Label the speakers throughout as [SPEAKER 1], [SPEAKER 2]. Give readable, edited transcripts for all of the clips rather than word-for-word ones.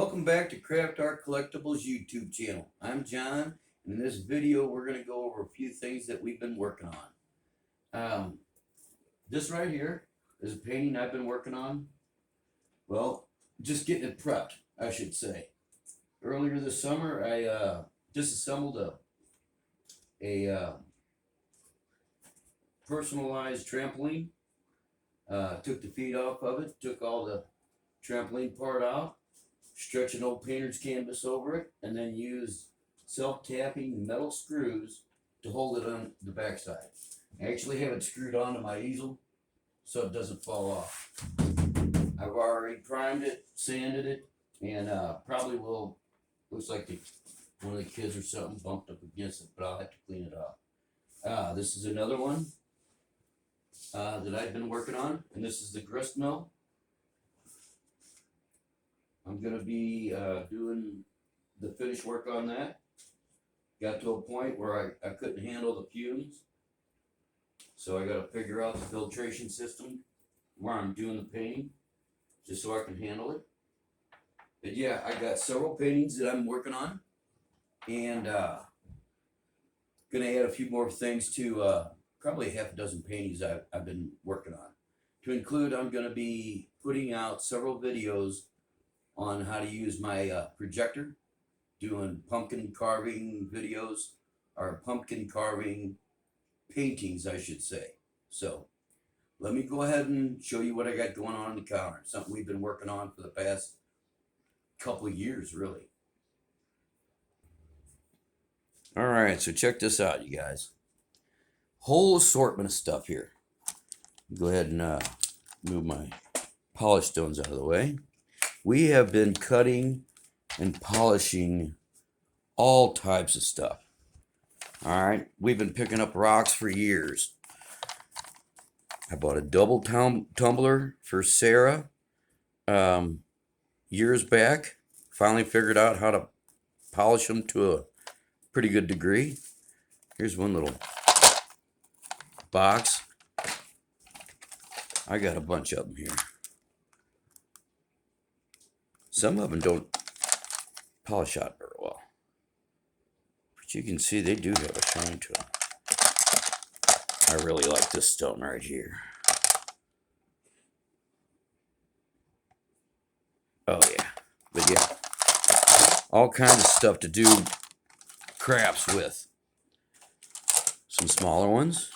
[SPEAKER 1] Welcome back to Craft Art Collectibles YouTube channel. I'm John, and in this video we're going to go over a few things that we've been working on. This right here is a painting I've been working on. Well, just getting it prepped, I should say. Earlier this summer, I disassembled a personalized trampoline. Took the feet off of it, took all the trampoline part out, stretch an old painter's canvas over it, and then use self-tapping metal screws to hold it on the backside. I actually have it screwed onto my easel so it doesn't fall off. I've already primed it, sanded it, and probably will, looks like one of the kids or something bumped up against it, but I'll have to clean it up. This is another one that I've been working on, and this is the grist mill. I'm going to be doing the finish work on that. Got to a point where I couldn't handle the fumes, so I got to figure out the filtration system where I'm doing the painting, just so I can handle it. But yeah, I got several paintings that I'm working on, and going to add a few more things to probably a half a dozen paintings I've been working on. To include, I'm going to be putting out several videos on how to use my projector, doing pumpkin carving videos, or pumpkin carving paintings, I should say. So let me go ahead and show you what I got going on the counter. Something we've been working on for the past couple of years, really. All right, so check this out, you guys. Whole assortment of stuff here. Go ahead and move my polish stones out of the way. We have been cutting and polishing all types of stuff. All right, we've been picking up rocks for years. I bought a double tumbler for Sarah years back. Finally figured out how to polish them to a pretty good degree. Here's one little box. I got a bunch of them here. Some of them don't polish out very well, but you can see they do have a shine to them. I really like this stone right here. Oh yeah, but yeah, all kinds of stuff to do crafts with. Some smaller ones.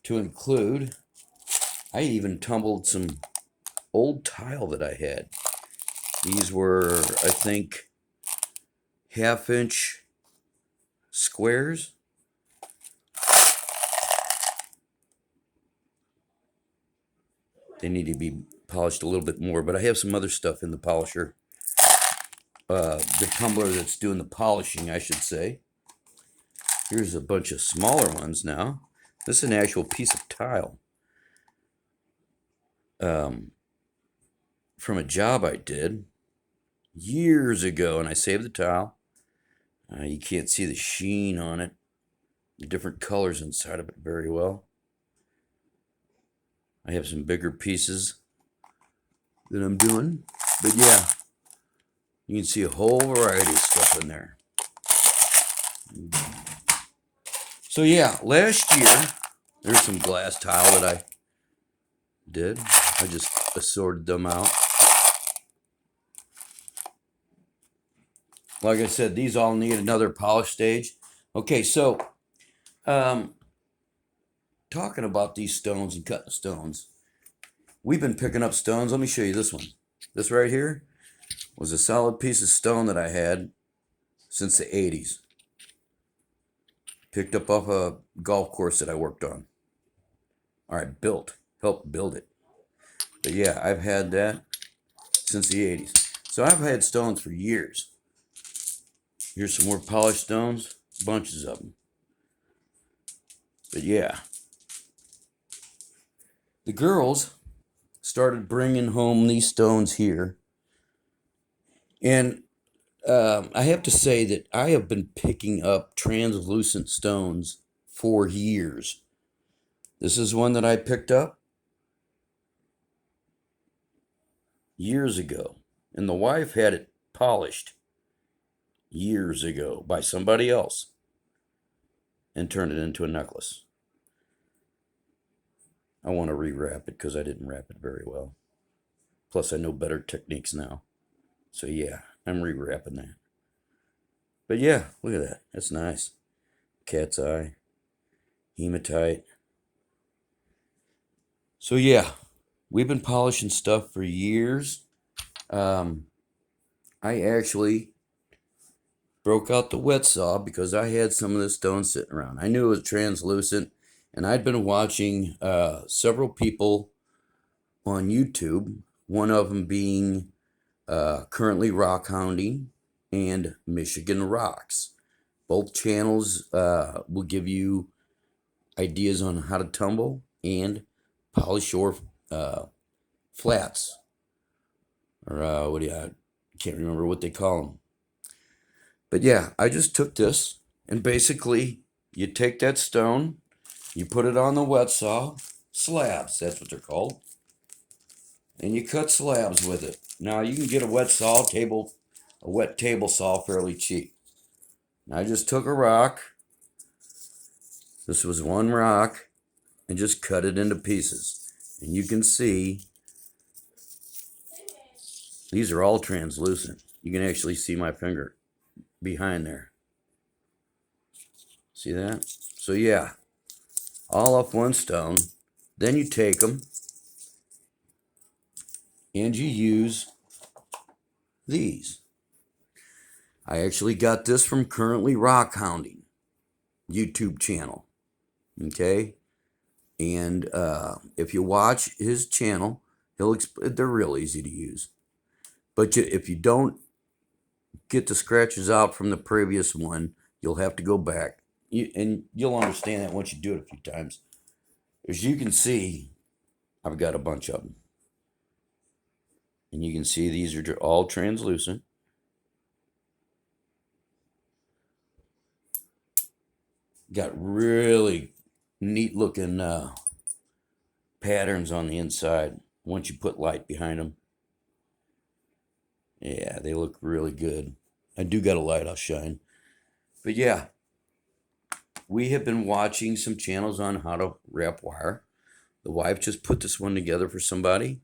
[SPEAKER 1] To include, I even tumbled some old tile that I had. These were, I think, 1/2-inch squares. They need to be polished a little bit more, but I have some other stuff in the polisher. The tumbler that's doing the polishing, I should say. Here's a bunch of smaller ones now. This is an actual piece of tile from a job I did years ago, and I saved the tile. You can't see the sheen on it, the different colors inside of it very well. I have some bigger pieces that I'm doing, but yeah, you can see a whole variety of stuff in there. So yeah, last year, there's some glass tile that I did. I just assorted them out. Like I said, these all need another polish stage. Okay, so talking about these stones and cutting stones, we've been picking up stones. Let me show you this one. This right here was a solid piece of stone that I had since the 80s. Picked up off a golf course that I worked on. All right, helped build it. But yeah, I've had that since the 80s. So I've had stones for years. Here's some more polished stones, bunches of them. But yeah, the girls started bringing home these stones here. And I have to say that I have been picking up translucent stones for years. This is one that I picked up years ago, and the wife had it polished years ago by somebody else and turned it into a necklace. I want to rewrap it because I didn't wrap it very well. Plus, I know better techniques now. So yeah, I'm rewrapping that. But yeah, look at that. That's nice. Cat's eye, hematite. So yeah, we've been polishing stuff for years. I actually broke out the wet saw because I had some of this stone sitting around. I knew it was translucent, and I'd been watching several people on YouTube, one of them being Currently Rock Hounding and Michigan Rocks. Both channels will give you ideas on how to tumble and polish your flats. Or what do you, I can't remember what they call them. But yeah, I just took this, and basically you take that stone, you put it on the wet saw, slabs, that's what they're called, and you cut slabs with it. Now you can get a wet table saw fairly cheap. And I just took a rock, this was one rock, and just cut it into pieces. And you can see these are all translucent. You can actually see my finger behind there. See that? So yeah, all off one stone. Then you take them and you use these. I actually got this from Currently Rock Hounding YouTube channel. Okay? And if you watch his channel, they're real easy to use. But if you don't get the scratches out from the previous one, you'll have to go back. And you'll understand that once you do it a few times. As you can see, I've got a bunch of them. And you can see these are all translucent. Got really neat looking patterns on the inside once you put light behind them. Yeah, they look really good. I do got a light I'll shine. But yeah, we have been watching some channels on how to wrap wire. The wife just put this one together for somebody.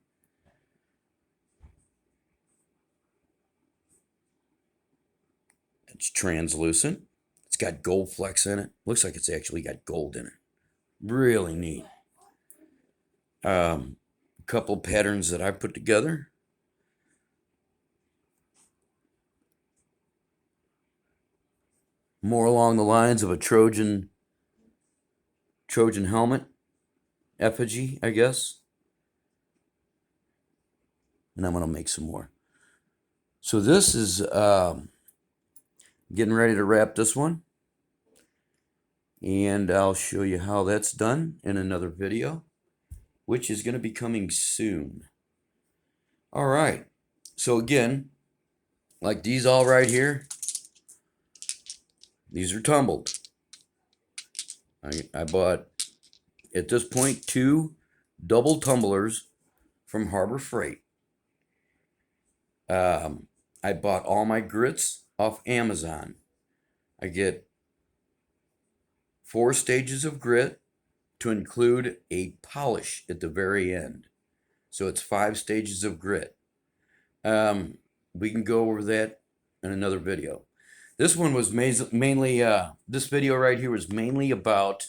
[SPEAKER 1] It's translucent. It's got gold flecks in it. Looks like it's actually got gold in it. Really neat. A couple patterns that I put together. More along the lines of a Trojan helmet effigy, I guess. And I'm going to make some more. So this is getting ready to wrap this one. And I'll show you how that's done in another video, which is going to be coming soon. All right. So again, like these all right here, these are tumbled. I bought, at this point, 2 double tumblers from Harbor Freight. I bought all my grits off Amazon. I get 4 stages of grit to include a polish at the very end. So it's 5 stages of grit. We can go over that in another video. This one was mainly, this video right here was mainly about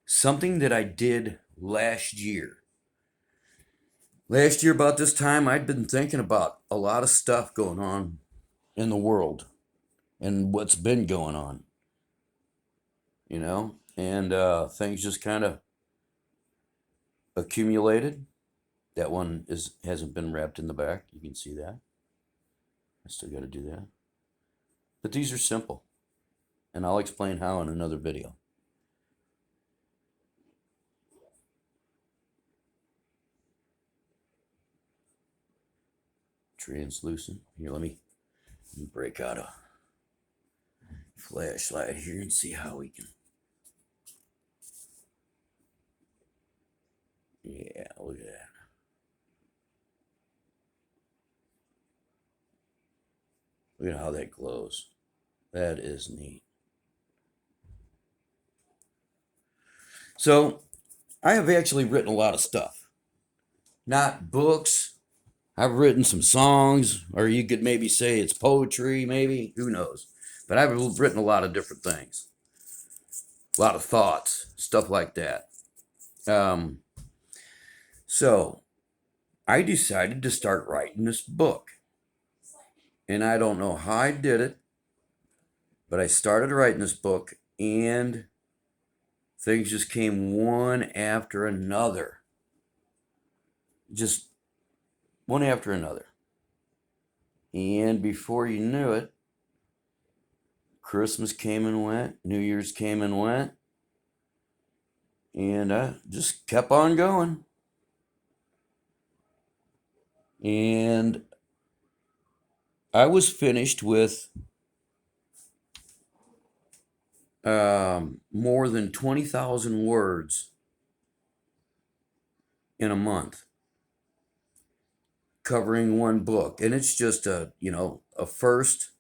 [SPEAKER 1] something that I did last year. Last year about this time, I'd been thinking about a lot of stuff going on in the world and what's been going on, you know, and things just kind of accumulated. That one hasn't been wrapped in the back. You can see that. I still got to do that. But these are simple, and I'll explain how in another video. Translucent. Here, let me break out a flashlight here and see how we can. Look at how that glows. That is neat. So, I have actually written a lot of stuff. Not books. I've written some songs, or you could maybe say it's poetry, maybe. Who knows? But I've written a lot of different things. A lot of thoughts, stuff like that. Um, so, I decided to start writing this book. And I don't know how I did it, but I started writing this book, and things just came one after another. Just one after another. And before you knew it, Christmas came and went, New Year's came and went, and I just kept on going. And I was finished with more than 20,000 words in a month, covering one book. And it's just a first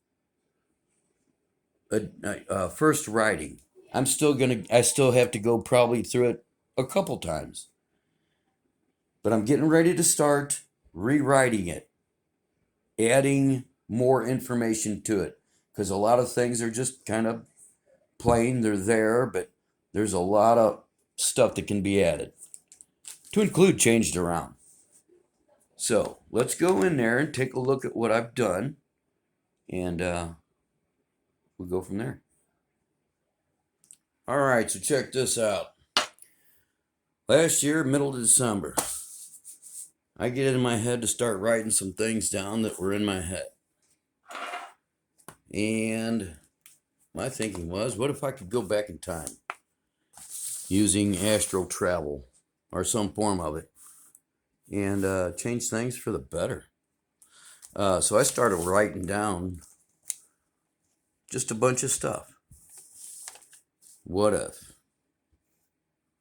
[SPEAKER 1] writing. I still have to go probably through it a couple times. But I'm getting ready to start rewriting it, adding more information to it. Because a lot of things are just kind of plain, they're there, but there's a lot of stuff that can be added, to include changed around. So let's go in there and take a look at what I've done, and we'll go from there. All right, so check this out. Last year, middle of December, I get it in my head to start writing some things down that were in my head. And my thinking was, what if I could go back in time using astral travel or some form of it and change things for the better? So I started writing down just a bunch of stuff. What if?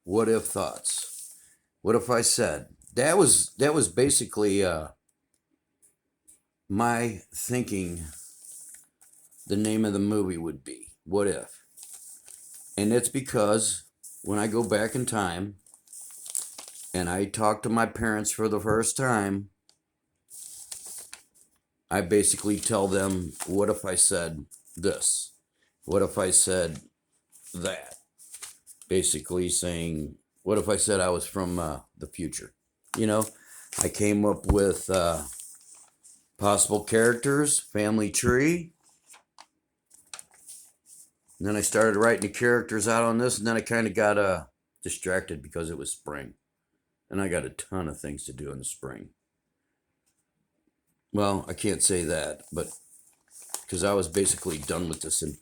[SPEAKER 1] What if thoughts? What if I said? That was basically my thinking. The name of the movie would be What If? And it's because when I go back in time and I talk to my parents for the first time, I basically tell them, what if I said this? What if I said that? Basically saying, what if I said I was from the future? I came up with possible characters, family tree. And then I started writing the characters out on this, and then I kind of got distracted because it was spring. And I got a ton of things to do in the spring. Well, I can't say that, but because I was basically done with this in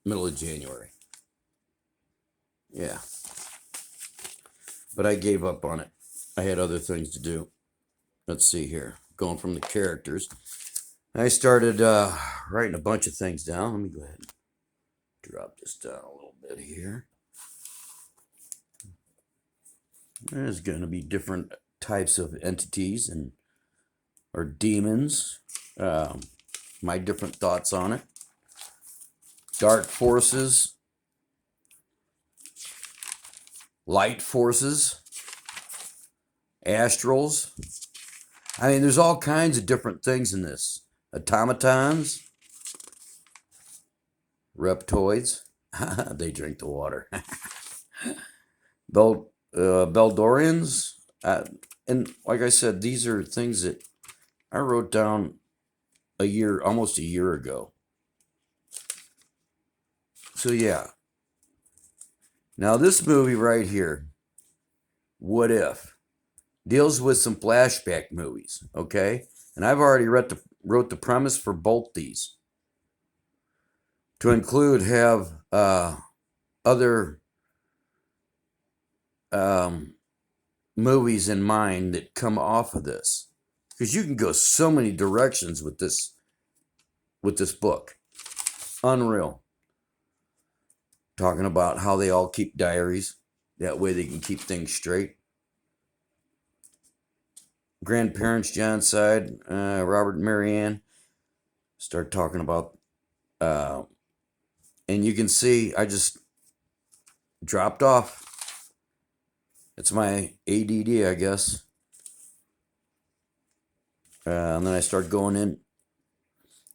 [SPEAKER 1] middle of January. Yeah. But I gave up on it. I had other things to do. Let's see here. Going from the characters. I started writing a bunch of things down. Let me go ahead and drop this down a little bit here. There's going to be different types of entities or demons. My different thoughts on it. Dark forces. Light forces. Astrals. I mean, there's all kinds of different things in this. Automatons. Reptoids. They drink the water. Beldorians. And like I said, these are things that I wrote down almost a year ago. So yeah. Now this movie right here, What If, deals with some flashback movies, okay? And I've already wrote the premise for both these. To include have other movies in mind that come off of this, because you can go so many directions with this book. Unreal. Talking about how they all keep diaries, that way they can keep things straight. Grandparents, John's side, Robert and Marianne. start talking about, and you can see I just dropped off. It's my ADD, I guess. And then I start going in.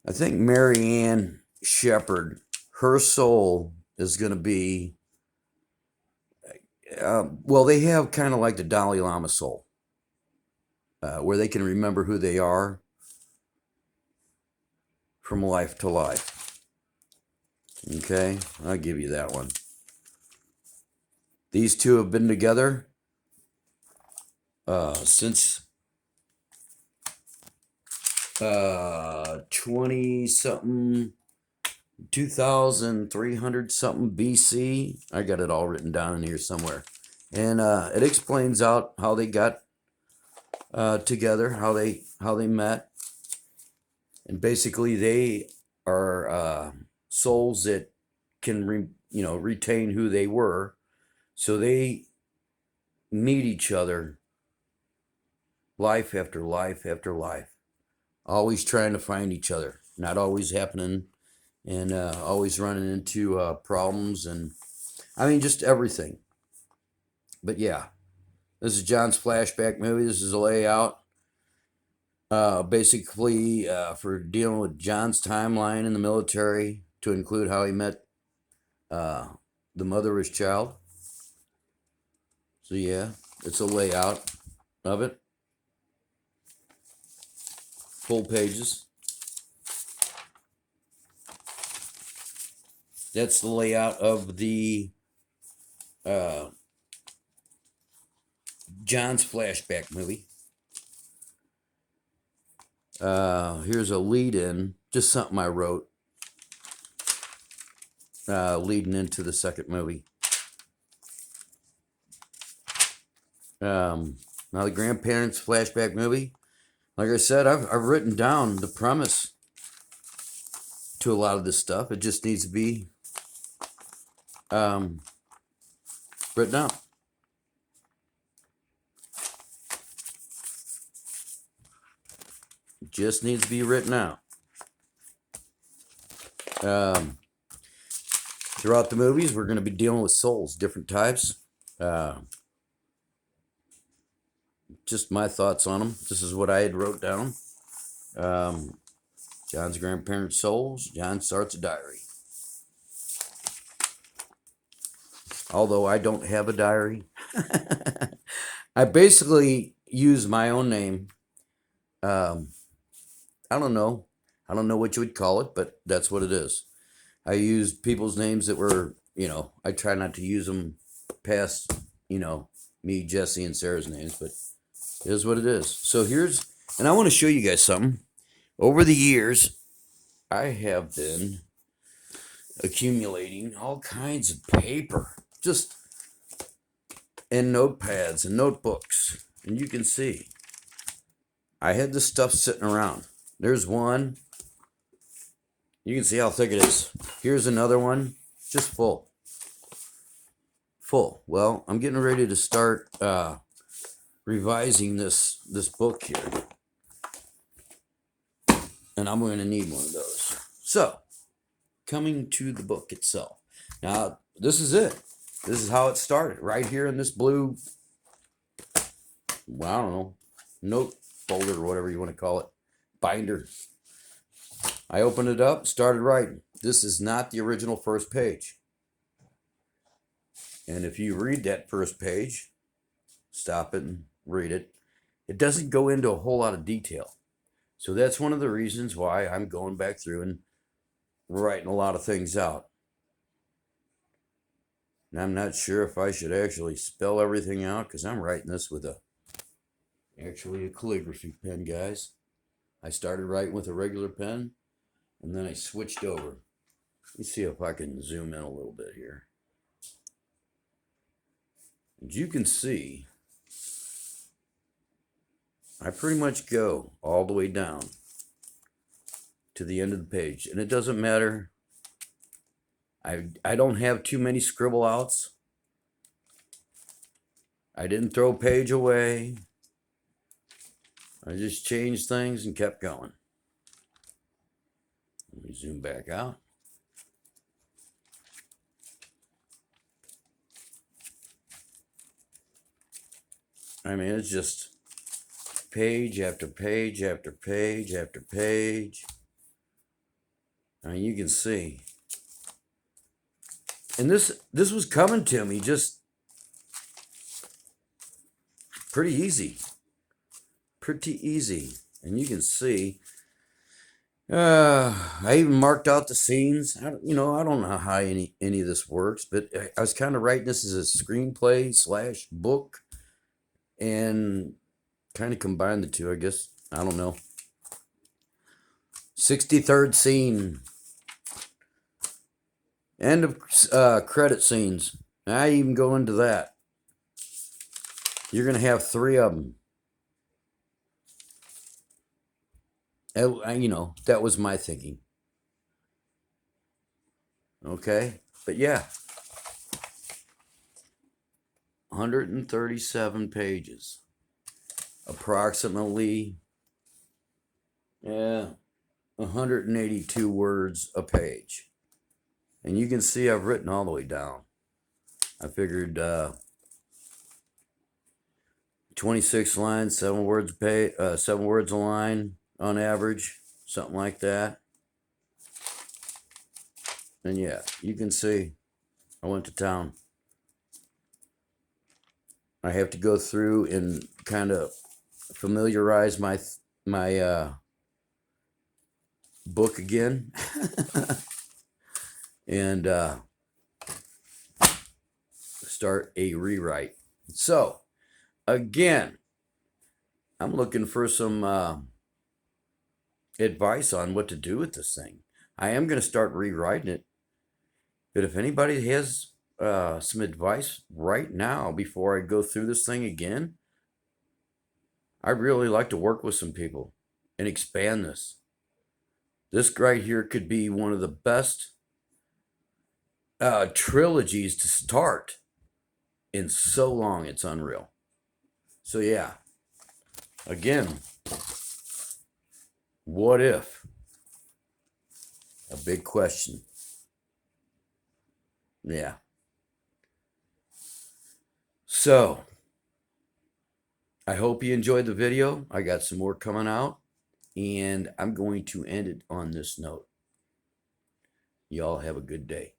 [SPEAKER 1] I think Mary Ann Shepherd, her soul is going to be, well, they have kind of like the Dalai Lama soul, where they can remember who they are from life to life. Okay, I'll give you that one. These two have been together since 20 something, 2300 something BC. I got it all written down in here somewhere, and it explains out how they got together, how they met, and basically they are souls that can retain who they were, so they meet each other life after life after life, always trying to find each other, not always happening, and always running into problems, and I mean just everything. But yeah, this is John's flashback movie. This is a layout basically for dealing with John's timeline in the military, to include how he met the mother of his child. So yeah, it's a layout of it. Full pages. That's the layout of the John's flashback movie. Here's a lead-in, just something I wrote leading into the second movie. Now the grandparents flashback movie. Like I said, I've written down the premise to a lot of this stuff. It just needs to be written out. It just needs to be written out. Throughout the movies, we're going to be dealing with souls, different types. Just my thoughts on them. This is what I had wrote down. John's grandparents' souls. John starts a diary. Although I don't have a diary. I basically use my own name. I don't know. I don't know what you would call it, but that's what it is. I use people's names that were, I try not to use them past, me, Jesse, and Sarah's names, but it is what it is. So and I want to show you guys something. Over the years, I have been accumulating all kinds of paper, just and notepads and notebooks. And you can see, I had this stuff sitting around. There's one. You can see how thick it is. Here's another one, just full. Well, I'm getting ready to start revising this book here, and I'm going to need one of those. So, coming to the book itself. Now, this is it. This is how it started, right here in this blue, well, I don't know, note folder or whatever you want to call it, binder. I opened it up, started writing. This is not the original first page. And if you read that first page, stop it and read it, it doesn't go into a whole lot of detail. So that's one of the reasons why I'm going back through and writing a lot of things out. And I'm not sure if I should actually spell everything out, because I'm writing this with actually a calligraphy pen, guys. I started writing with a regular pen, and then I switched over. Let me see if I can zoom in a little bit here. As you can see, I pretty much go all the way down to the end of the page, and it doesn't matter. I don't have too many scribble outs. I didn't throw a page away. I just changed things and kept going. zoom back out. I mean, it's just page after page after page after page. I mean, you can see. And this was coming to me just pretty easy. Pretty easy. And you can see. I even marked out the scenes. I don't know how any of this works, but I was kind of writing this as a screenplay / book, and kind of combined the two, I guess. I don't know. 63rd scene. End of credit scenes. I even go into that. You're going to have 3 of them. That was my thinking. Okay? But yeah. 137 pages. Approximately 182 words a page. And you can see I've written all the way down. I figured 26 lines, 7 words a line on average, something like that. And yeah, you can see I went to town. I have to go through and kind of familiarize my book again. And start a rewrite. So again, I'm looking for some advice on what to do with this thing. I am going to start rewriting it, but if anybody has some advice right now before I go through this thing again, I'd really like to work with some people and expand this. This right here could be one of the best trilogies to start in so long. It's unreal. So yeah, again, what if? A big question. Yeah. So I hope you enjoyed the video. I got some more coming out, and I'm going to end it on this note. Y'all have a good day.